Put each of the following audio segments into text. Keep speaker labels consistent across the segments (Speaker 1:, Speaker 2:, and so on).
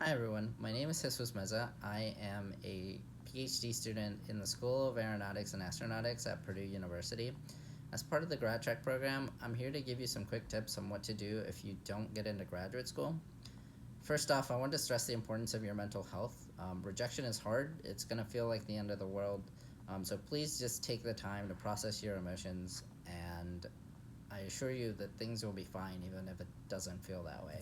Speaker 1: Hi everyone, my name is Meza. I am a PhD student in the School of Aeronautics and Astronautics at Purdue University. As part of the GradTrack program, I'm here to give you some quick tips on what to do if you don't get into graduate school. First off, I want to stress the importance of your mental health. Rejection is hard, it's going to feel like the end of the world, so please just take the time to process your emotions, and I assure you that things will be fine even if it doesn't feel that way.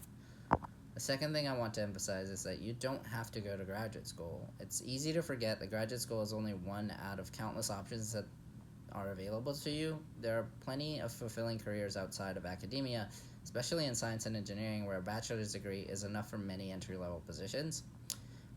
Speaker 1: The second thing I want to emphasize is that you don't have to go to graduate school. It's easy to forget that graduate school is only one out of countless options that are available to you. There are plenty of fulfilling careers outside of academia, especially in science and engineering, where a bachelor's degree is enough for many entry-level positions.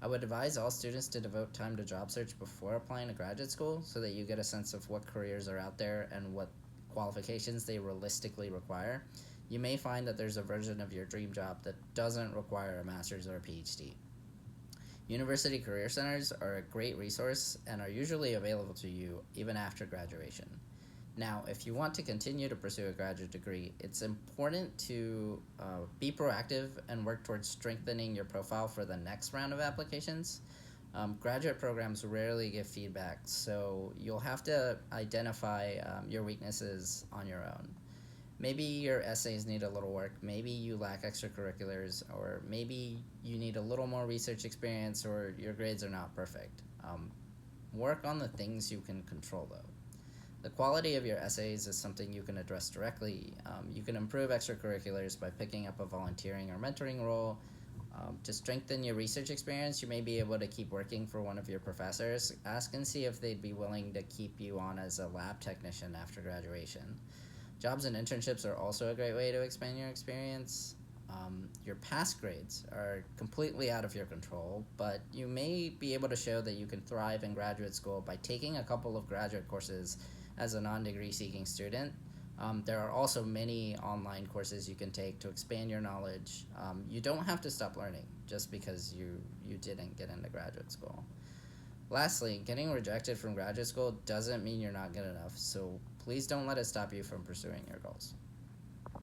Speaker 1: I would advise all students to devote time to job search before applying to graduate school so that you get a sense of what careers are out there and what qualifications they realistically require. You may find that there's a version of your dream job that doesn't require a master's or a PhD. University career centers are a great resource and are usually available to you even after graduation. Now, if you want to continue to pursue a graduate degree, it's important to be proactive and work towards strengthening your profile for the next round of applications. Graduate programs rarely give feedback, so you'll have to identify your weaknesses on your own. Maybe your essays need a little work, maybe you lack extracurriculars, or maybe you need a little more research experience, or your grades are not perfect. Work on the things you can control, though. The quality of your essays is something you can address directly. You can improve extracurriculars by picking up a volunteering or mentoring role. To strengthen your research experience, you may be able to keep working for one of your professors. Ask and see if they'd be willing to keep you on as a lab technician after graduation. Jobs and internships are also a great way to expand your experience. Your past grades are completely out of your control, but you may be able to show that you can thrive in graduate school by taking a couple of graduate courses as a non-degree seeking student. There are also many online courses you can take to expand your knowledge. You don't have to stop learning just because you didn't get into graduate school. Lastly, getting rejected from graduate school doesn't mean you're not good enough, so please don't let it stop you from pursuing your goals.